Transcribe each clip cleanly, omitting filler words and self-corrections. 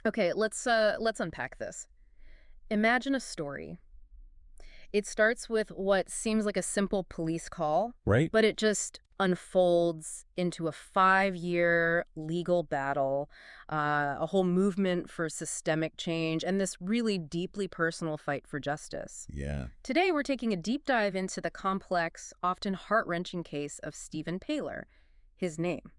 Okay, let's unpack this. Imagine a story. It starts with what seems like a simple police call, Right? but it just unfolds into a 5-year legal battle, a whole movement for systemic change, and this really deeply personal fight for justice. Yeah. Today, we're taking a deep dive into the complex, often heart-wrenching case of Stephen Taylor, his name.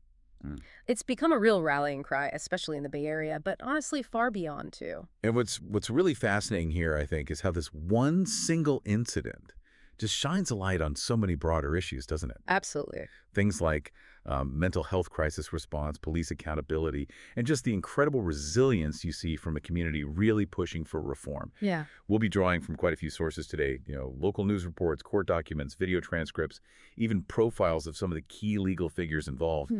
Mm. It's become a real rallying cry, especially in the Bay Area, but honestly far beyond, too. And what's really fascinating here, I think, is how this one single incident just shines a light on so many broader issues, doesn't it? Absolutely. Things like mental health crisis response, police accountability, and just the incredible resilience you see from a community really pushing for reform. Yeah. We'll be drawing from quite a few sources today, local news reports, court documents, video transcripts, even profiles of some of the key legal figures involved,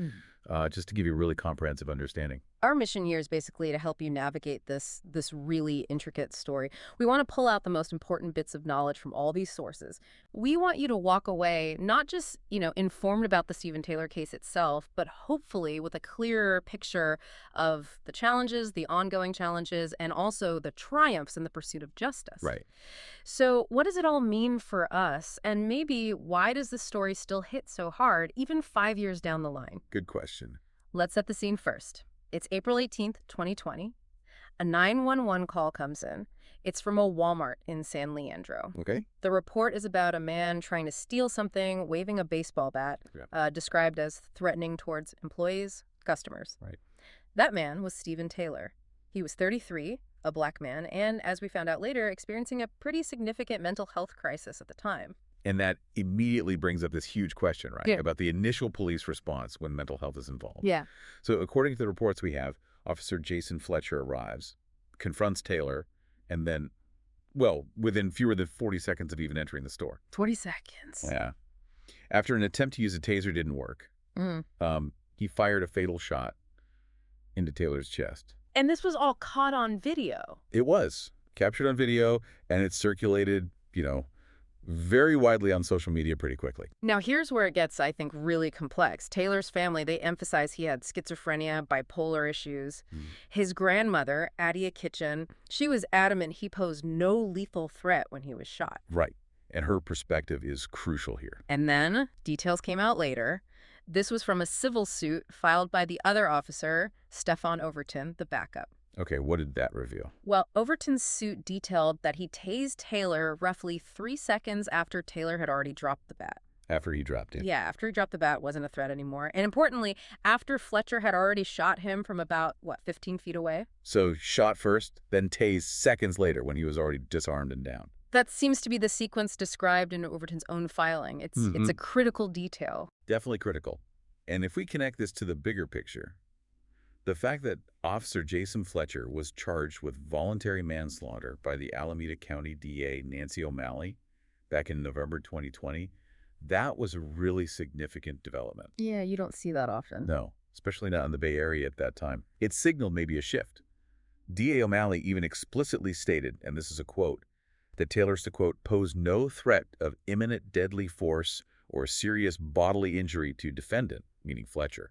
just to give you a really comprehensive understanding. Our mission here is basically to help you navigate this really intricate story. We want to pull out the most important bits of knowledge from all these sources. We want you to walk away not just, informed about the Stephen Taylor case itself, but hopefully with a clearer picture of the challenges, the ongoing challenges, and also the triumphs in the pursuit of justice. Right. So, what does it all mean for us? And maybe why does this story still hit so hard, even 5 years down the line? Good question. Let's set the scene first. It's April 18th, 2020. A 911 call comes in. It's from a Walmart in San Leandro. Okay. The report is about a man trying to steal something, waving a baseball bat, Yeah. described as threatening towards employees, customers. Right. That man was Stephen Taylor. He was 33, a black man, and as we found out later, experiencing a pretty significant mental health crisis at the time. And that immediately brings up this huge question, right, Yeah. about the initial police response when mental health is involved. Yeah. So according to the reports we have, Officer Jason Fletcher arrives, confronts Taylor, and then, well, within fewer than 40 seconds of even entering the store. 20 seconds. Yeah. After an attempt to use a taser didn't work, Mm. he fired a fatal shot into Taylor's chest. And this was all caught on video. It was captured on video, and it circulated, very widely on social media pretty quickly. Now, here's where it gets, I think, really complex. Taylor's family, they emphasize he had schizophrenia, bipolar issues. His grandmother, Addie Kitchen, she was adamant he posed no lethal threat when he was shot. Right. And her perspective is crucial here. And then, details came out later. This was from a civil suit filed by the other officer, Stefan Overton, the backup. Okay, what did that reveal? Well, Overton's suit detailed that he tased Taylor roughly 3 seconds after Taylor had already dropped the bat. After he dropped in. Yeah, after he dropped the bat, wasn't a threat anymore. And importantly, after Fletcher had already shot him from about, 15 feet away? So shot first, then tased seconds later when he was already disarmed and down. That seems to be the sequence described in Overton's own filing. It's a critical detail. Definitely critical. And if we connect this to the bigger picture, the fact that Officer Jason Fletcher was charged with voluntary manslaughter by the Alameda County DA Nancy O'Malley back in November 2020, that was a really significant development. Yeah, you don't see that often. No, especially not in the Bay Area at that time. It signaled maybe a shift. DA O'Malley even explicitly stated, and this is a quote, that Taylor's to, quote, pose no threat of imminent deadly force or serious bodily injury to defendant, meaning Fletcher,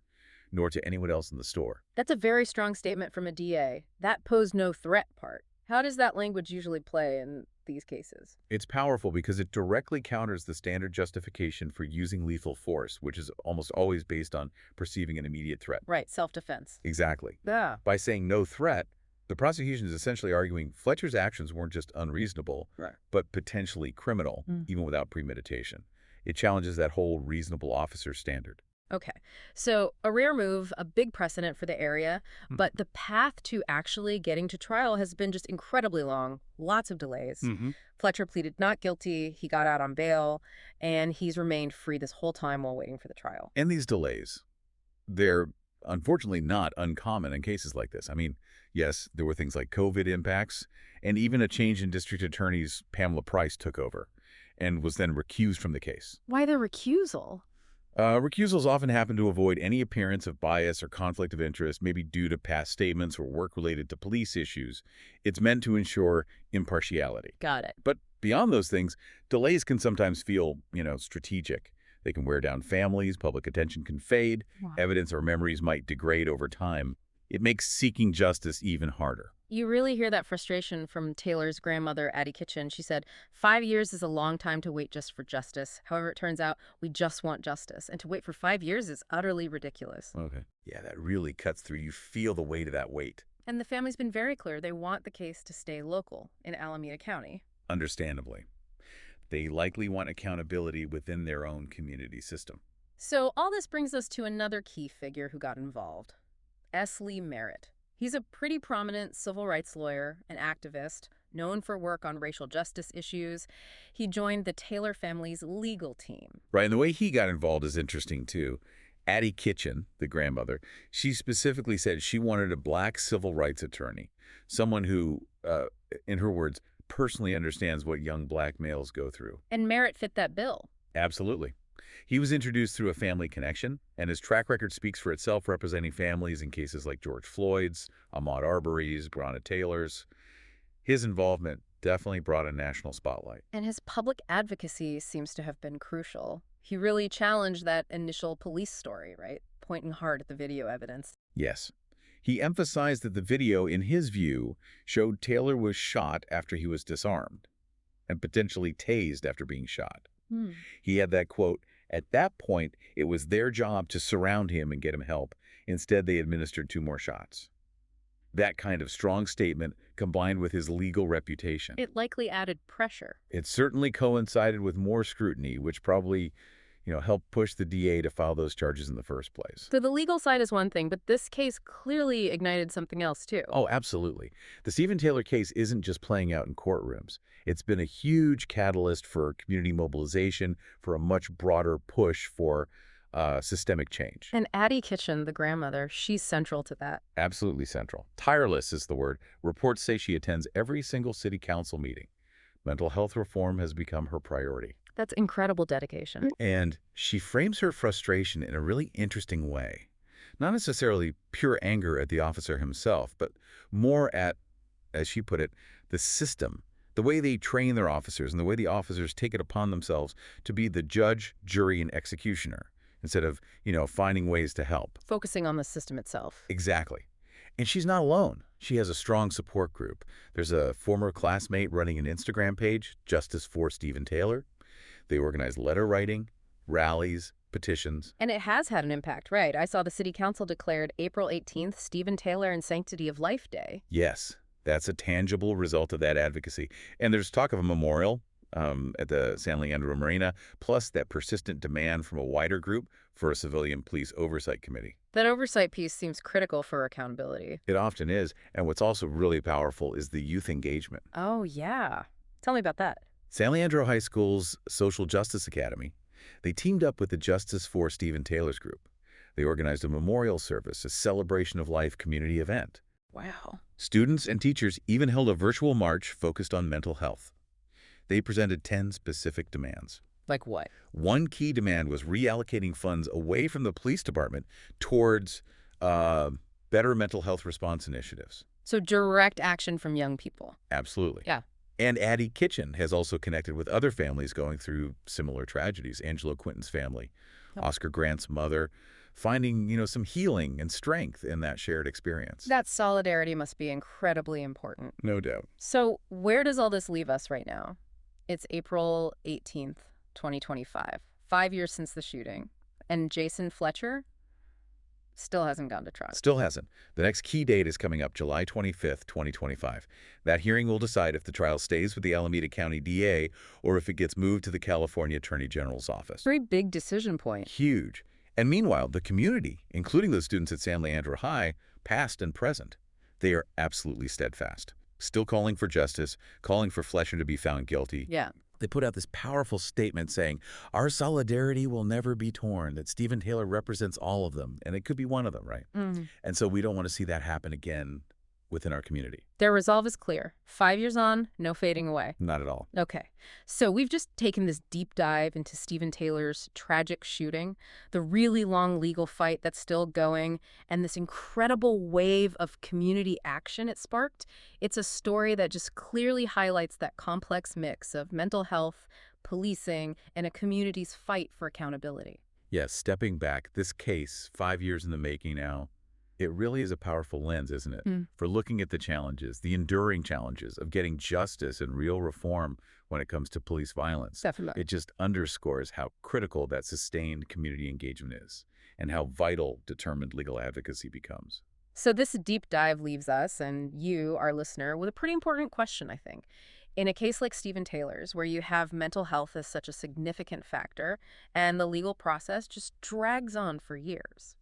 nor to anyone else in the store. That's a very strong statement from a DA. That posed no threat part. How does that language usually play in these cases? It's powerful because it directly counters the standard justification for using lethal force, which is almost always based on perceiving an immediate threat. Right, self-defense. Exactly. Yeah. By saying no threat, the prosecution is essentially arguing Fletcher's actions weren't just unreasonable, Right. but potentially criminal, even without premeditation. It challenges that whole reasonable officer standard. Okay, so a rare move, a big precedent for the area, but the path to actually getting to trial has been just incredibly long, lots of delays. Fletcher pleaded not guilty, he got out on bail, and he's remained free this whole time while waiting for the trial. And these delays, they're unfortunately not uncommon in cases like this. I mean, yes, there were things like COVID impacts, and even a change in district attorney's Pamela Price took over and was then recused from the case. Why the recusal? Recusals often happen to avoid any appearance of bias or conflict of interest, maybe due to past statements or work related to police issues. It's meant to ensure impartiality. Got it. But beyond those things, delays can sometimes feel, strategic. They can wear down families, public attention can fade, Wow. evidence or memories might degrade over time. It makes seeking justice even harder. You really hear that frustration from Taylor's grandmother, Addie Kitchen. She said, 5 years is a long time to wait just for justice. However, it turns out we just want justice. And to wait for 5 years is utterly ridiculous. Okay. Yeah, that really cuts through. You feel the weight of that weight. And the family's been very clear. They want the case to stay local in Alameda County. Understandably. They likely want accountability within their own community system. So all this brings us to another key figure who got involved, Lee Merritt. He's a pretty prominent civil rights lawyer, an activist, known for work on racial justice issues. He joined the Taylor family's legal team. Right, and the way he got involved is interesting, too. Addie Kitchen, the grandmother, she specifically said she wanted a black civil rights attorney, someone who, in her words, personally understands what young black males go through. And Merritt fit that bill. Absolutely. He was introduced through a family connection, and his track record speaks for itself, representing families in cases like George Floyd's, Ahmaud Arbery's, Breonna Taylor's. His involvement definitely brought a national spotlight. And his public advocacy seems to have been crucial. He really challenged that initial police story, right? Pointing hard at the video evidence. Yes. He emphasized that the video, in his view, showed Taylor was shot after he was disarmed and potentially tased after being shot. He had that quote, "At that point, it was their job to surround him and get him help. Instead, they administered 2 more shots." That kind of strong statement combined with his legal reputation. It likely added pressure. It certainly coincided with more scrutiny, which probably, helped push the DA to file those charges in the first place. So the legal side is one thing, but this case clearly ignited something else, too. Oh, absolutely. The Stephen Taylor case isn't just playing out in courtrooms. It's been a huge catalyst for community mobilization, for a much broader push for systemic change. And Addie Kitchen, the grandmother, she's central to that. Absolutely central. Tireless is the word. Reports say she attends every single city council meeting. Mental health reform has become her priority. That's incredible dedication. And she frames her frustration in a really interesting way. Not necessarily pure anger at the officer himself, but more at, as she put it, the system, the way they train their officers and the way the officers take it upon themselves to be the judge, jury, and executioner instead of, finding ways to help. Focusing on the system itself. Exactly. And she's not alone. She has a strong support group. There's a former classmate running an Instagram page, Justice for Stephen Taylor. They organize letter writing, rallies, petitions. And it has had an impact, right? I saw the city council declared April 18th Stephen Taylor and Sanctity of Life Day. Yes, that's a tangible result of that advocacy. And there's talk of a memorial at the San Leandro Marina, plus that persistent demand from a wider group for a civilian police oversight committee. That oversight piece seems critical for accountability. It often is. And what's also really powerful is the youth engagement. Oh, yeah. Tell me about that. San Leandro High School's Social Justice Academy, they teamed up with the Justice for Stephen Taylor's group. They organized a memorial service, a celebration of life community event. Wow. Students and teachers even held a virtual march focused on mental health. They presented 10 specific demands. Like what? One key demand was reallocating funds away from the police department towards better mental health response initiatives. So direct action from young people. Absolutely. Yeah. And Addie Kitchen has also connected with other families going through similar tragedies. Angelo Quinton's family, Oscar Grant's mother, finding, some healing and strength in that shared experience. That solidarity must be incredibly important. No doubt. So where does all this leave us right now? It's April 18th, 2025, 5 years since the shooting. And Jason Fletcher still hasn't gone to trial. Still hasn't. The next key date is coming up July 25th, 2025. That hearing will decide if the trial stays with the Alameda County DA or if it gets moved to the California Attorney General's office. Very big decision point. Huge. And meanwhile, the community, including those students at San Leandro High, past and present, they are absolutely steadfast. Still calling for justice, calling for Fletcher to be found guilty. Yeah. They put out this powerful statement saying, our solidarity will never be torn, that Stephen Taylor represents all of them, and it could be one of them, right? And so we don't want to see that happen again within our community. Their resolve is clear. 5 years on, no fading away. Not at all. Okay. So we've just taken this deep dive into Stephen Taylor's tragic shooting, the really long legal fight that's still going, and this incredible wave of community action it sparked. It's a story that just clearly highlights that complex mix of mental health, policing, and a community's fight for accountability. Yes, stepping back, this case, 5 years in the making now, It really is a powerful lens, isn't it? Mm, For looking at the challenges, the enduring challenges of getting justice and real reform when it comes to police violence. definitely. It just underscores how critical that sustained community engagement is and how vital determined legal advocacy becomes. So this deep dive leaves us and you, our listener, with a pretty important question, I think. In a case like Stephen Taylor's, where you have mental health as such a significant factor and the legal process just drags on for years.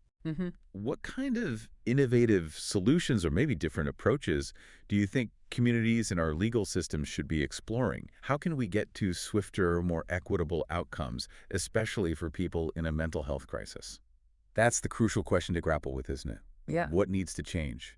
What kind of innovative solutions or maybe different approaches do you think communities and our legal systems should be exploring? How can we get to swifter, more equitable outcomes, especially for people in a mental health crisis? That's the crucial question to grapple with, isn't it? Yeah. What needs to change?